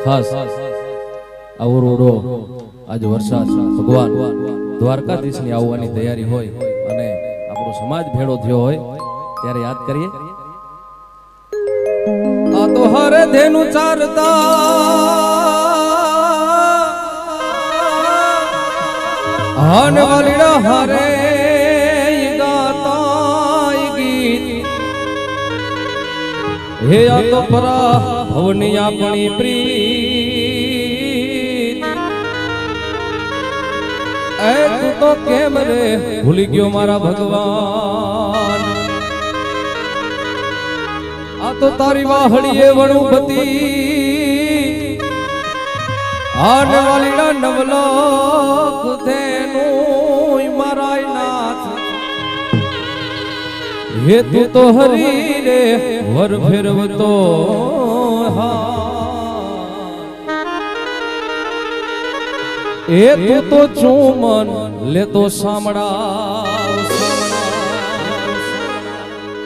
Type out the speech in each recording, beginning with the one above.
ખાસ આવો રોડો આજ વરસાદ ભગવાન દ્વારકાધીશની આવવાની તૈયારી હોય અને આપણો સમાજ ભેળો થયો હોય ત્યારે યાદ કરીએ આ તો હરે ધેનું ચારતા હન વાલીડા હરે ગાતા ગીત હે આ તો પરા ભવની આપણી પ્રીત એ તું તો કેમ રે ભૂલી ગયો મારા ભગવાન આ તો તારી વાહડીએ વણુપતિ આન વાલીડા નવલોક ધેનું મારા નાથ હે તું તો હરી રે વર ફેરવતો એ તું તો ચૂમન લેતો સામડા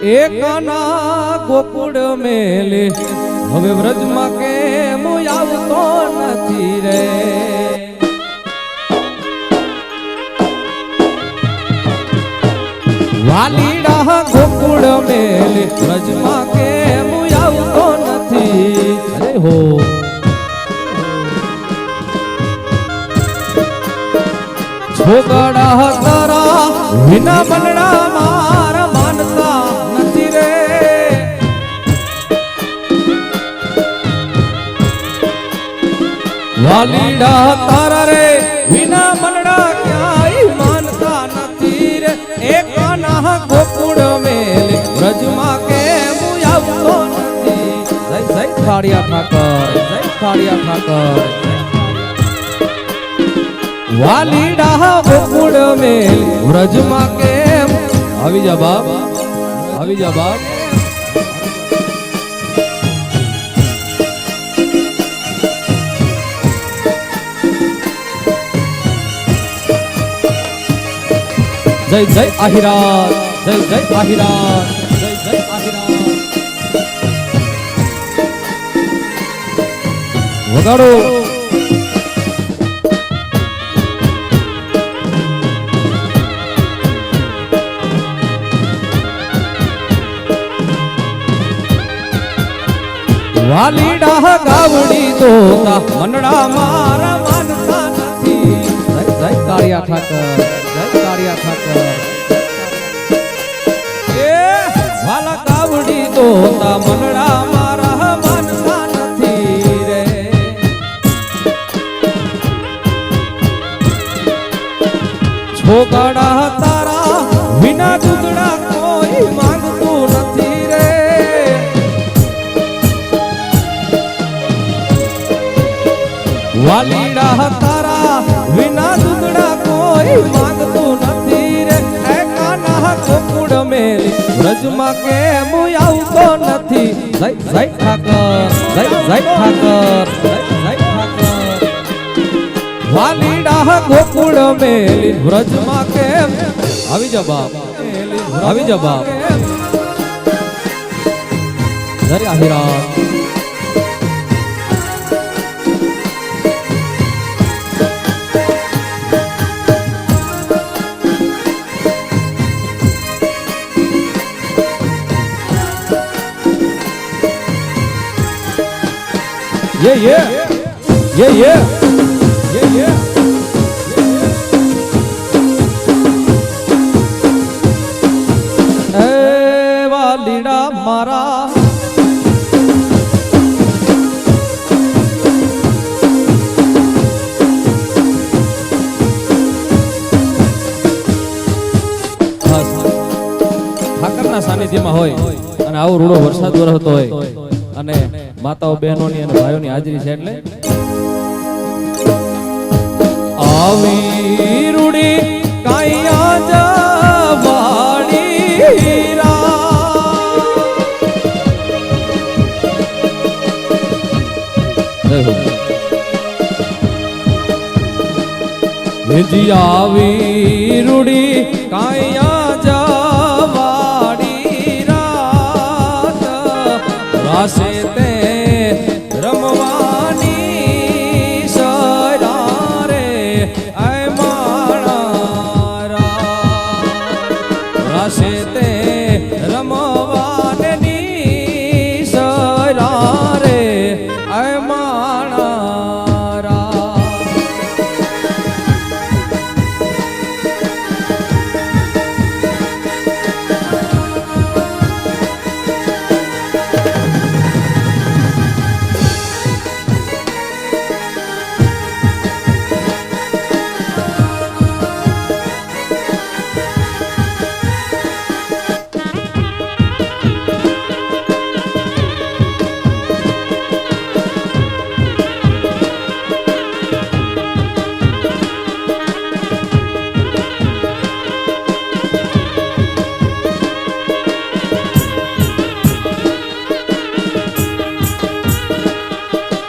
એ કાના ગોકુળ મેલે હવે વ્રજમાં કેમ આવતો નથી રે વાલીડા ગોકુળ મેલે વ્રજમાં કેમ આવતો નથી અરે હો છોકડા તારા વિના મનડા મારા માનતા નથી રે વાલીડા તારા રે વિના મનડા ક્યાંય માનતા નથી રે એક કાના ગોકુળ મેલે વ્રજમાં કેમ આવતો નથી જય જય કાળિયા ઠાકર જય કાળિયા ઠાકર વાલીડા ગોકુળ મેલ વ્રજમાં કેમ આવી જા બાપ આવી જા બાપ જય જય આહિરાત જય જય આહિરાત જય જય આહિરાત વગાડો વાલીડા ગાવડી તોતા મનડા મારા માનતા નથી જય જય કાળિયા ઠાકર જય કાળિયા ઠાકર એ વાલા ગાવડી તોતા મનડા મારા માનતા નથી રે છોકડા તારા વિના દુધડા કોઈ માંગતું નથી રે વાલીડા તારા વિના દુધડા કોઈ માંગતું નથી રે એ કાના ગોકુળ મેલી વ્રજમાં કેમ આવતો નથી જય જય ઠાકર જય જય ઠાકર જય જય ઠાકર વાલીડા ગોકુળ મેલી વ્રજમાં કેમ આવી જા બાપ આવી જા બાપ જય આહિરાત Yeah, yeah, yeah, yeah, yeah, yeah. Hey, વાલીડા મારા ઠાકરના સાનિધ્યમાં હોય અને આવો રૂડો વરસાદ વરસતો હોય અને માતાઓ બહેનોની અને ભાઈઓની હાજરી છે એટલે આવી રૂડી કાયા જવાડી જી આવી રૂડી કાયા જવાડી રા રાસે તે રમવાની સરા રે આય માણા રાસે તે રમવાની સરા રે આય માણા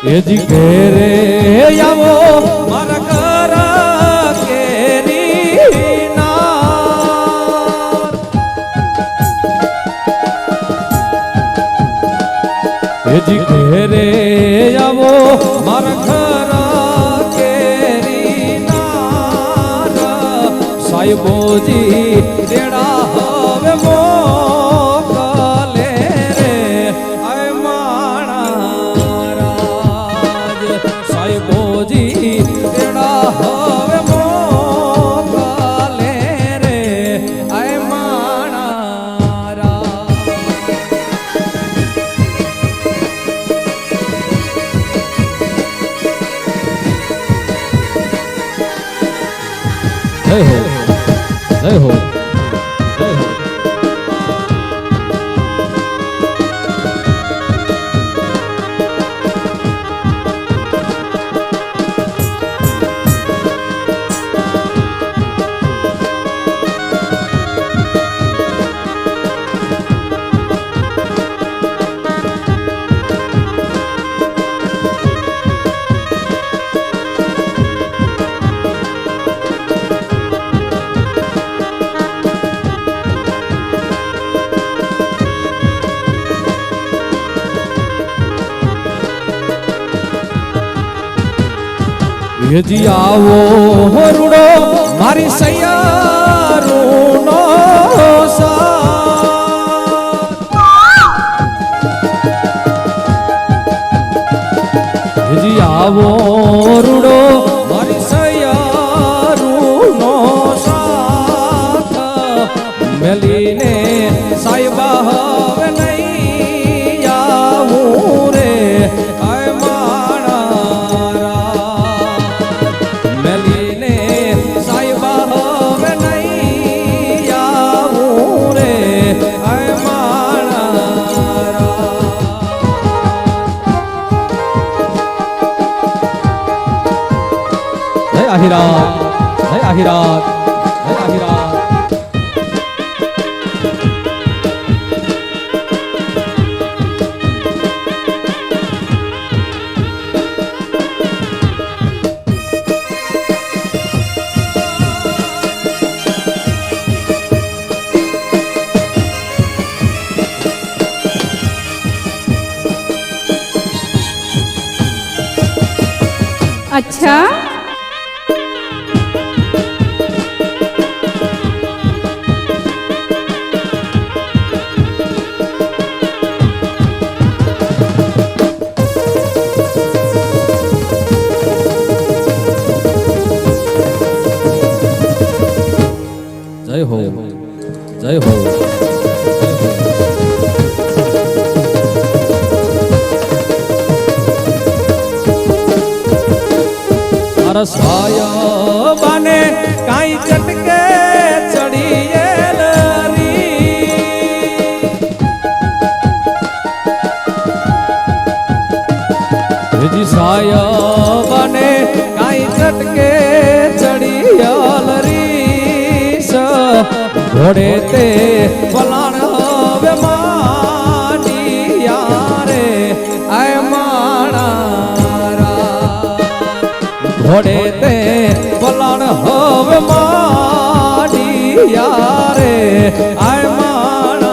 એજી ઘેરે આવો મારા કરા કેરી નાર એજી ઘેરે આવો મારા કરા કેરી નાર સાહેબોજી તેડા હવે મોકલે રે આય સાહેબોજી તેડા હવે મોકલે રે આય માણા જય હો જય હો જય હો યજી આવો રૂડો મારી સૈયારૂનો યજી આવો રૂડો મારી સૈયારૂનો સાથ મેલીને સાહેબા હવે નહીં આવું રે આય આહિરાત જય આહિરાત જય આહિરાત अच्छा जय हो जय हो रसाया बने काई चटके चढ़िए लरी साया बने काई चटके चढ़िए लरी घोड़े ते पलाण हवे मानिया रे आय माणा घोड़े ते पलाण हवे मानिया रे आय माणा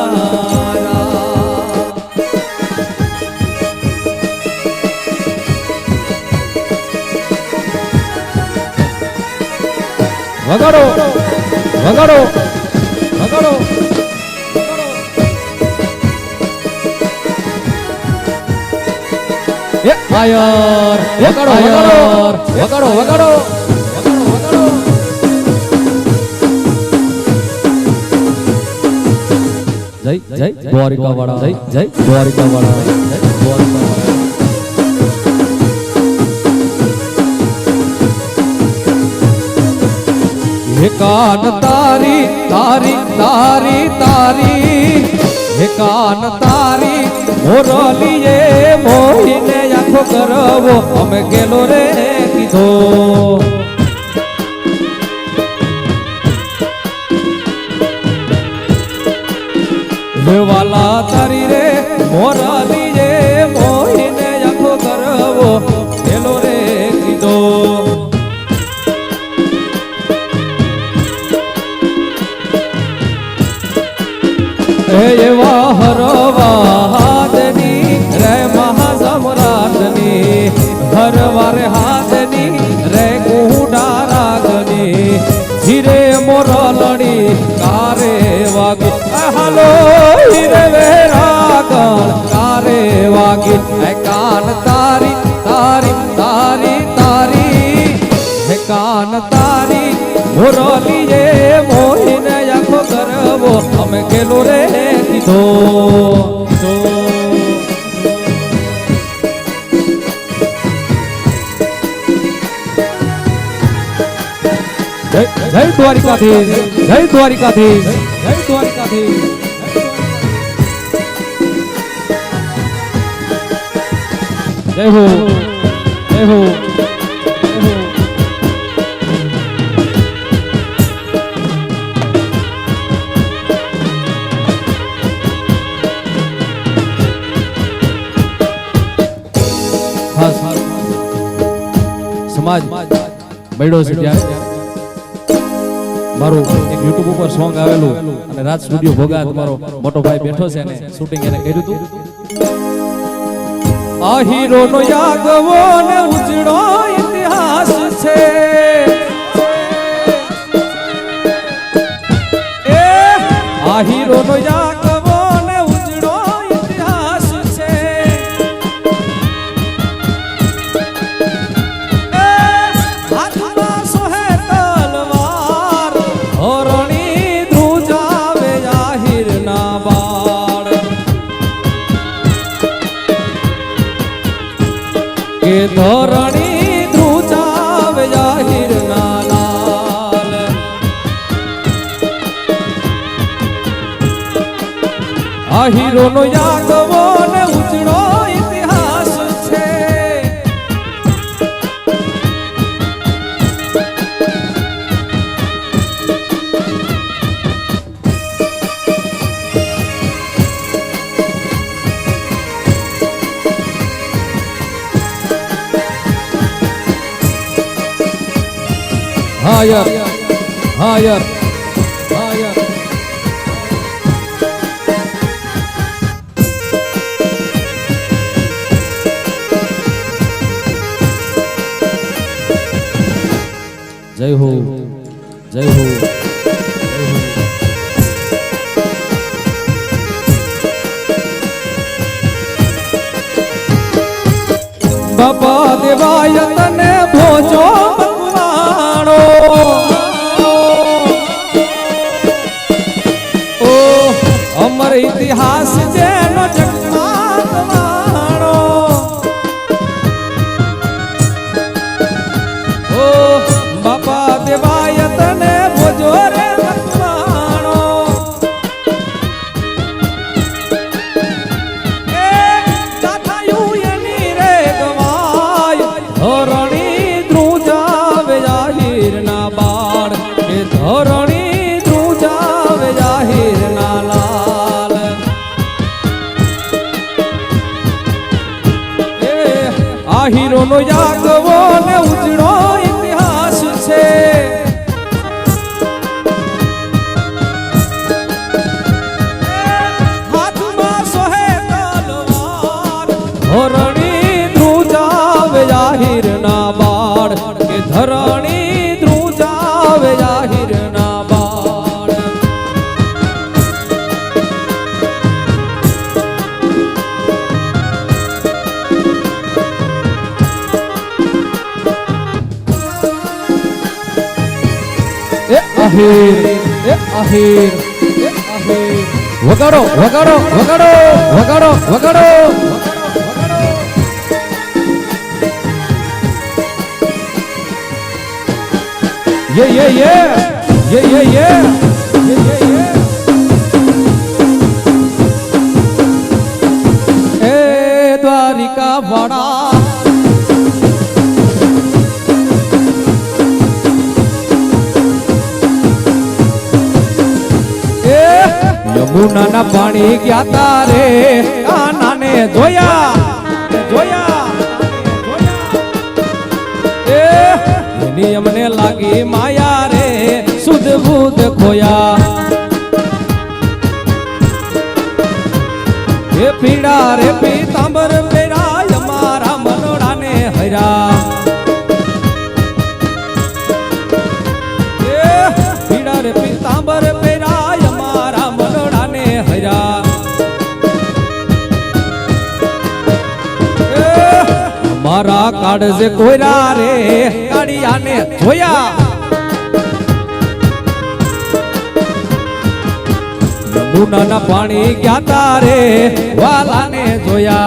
વગાડો વગાડો વગાડો એ આયર વગાડો વગાડો વગાડો વગાડો જય જય દ્વારિકા વાળા જય જય દ્વારિકા વાળા જય દ્વારિકા વાળા હે કાન તારી તારી તારી તારી હે કાન તારી મોરલીએ મોહીને આખો કરવો અમે ગેલો રે કીધો હે વાલા તારી રે મોરલીએ મોહીને આખો કરવો ગેલો રે કીધો એવા હરવાદની રે મહાસમ્રાટની હરવારે હાથની રે કુડા રાગની ધીરે મોરલડી કારે વાગી હાલો હીરે વેરાગણ કારે વાગી હે કાન તારી તારી તારી તારી હે કાન તારી મોરલીએ મોહીને આખો કરવો અમે ગેલો રે કીધો જય દ્વારિકાધીશ જય દ્વારિકાધીશ જય દ્વારિકાધીશ જય હો જય હો સમાજ બૈડો છે ત્યારે મારું એક YouTube ઉપર સોંગ આવેલું અને રાજ સ્ટુડિયો ભોગા તમારો મોટો ભાઈ બેઠો છે અને શૂટિંગ એને કર્યું હતું આ હીરો નો યાગવો ને ઉજળો ઇતિહાસ છે એ આ હીરો નો યાગવો ને ઉજળો ઇતિહાસ છે હાથમાં સોહે તલવાર ધોરણી ધ્રુજાવે જાહિર ના બાળ કે ધોરણી ધ્રુજાવે જાહિર ના લાલ આ હીરો નો યાગવો ને ઉજળો ઇતિહાસ છે હા યાર હા યાર હા યાર જય હો જય હો બાપા દેવાય તને ભોજો ભગવાણો ઓ અમર ઇતિહાસ જેનો જગન્નાથ વાણો ઓ બાપા દેવાય તને ભોજો રે ભગવાણો એ જાથાયું એની રે ગવાય ધોરણી ધ્રુજાવે જાહિર ના બાળ કે ધોરણી ધ્રુજાવે જાહિર ના લાલ એ આ હીરો નો યાગવો ને ઉજળો ઇતિહાસ છે હાથમાં સોહે તલવાર ધોરણી ધ્રુજાવે જાહિર ના બાળ કે ધરણી ધ્રુજાવે જાહિર આહીર એ આહીર એ આહીર વગાડો વગાડો વગાડો વગાડો વગાડો Yeah, yeah, yeah. Yeah, yeah, yeah. Yeah, yeah, yeah. ए द्वारिका वाड़ा ए यमुना ना पानी गया तारे काना ने जोया जोया ए नियम ने लागी माया रे सुध बुध खोया ये पीड़ा रे पीतांबर मेरा हमारा मनोड़ा ने हरा ये पीड़ा रे पीतांबर मेरा हमारा मनोड़ा ने हरा मारा काढ़ से कोयरा रे काढ़िया ने धोया यमुना ना पानी क्या तारे वाला ने धोया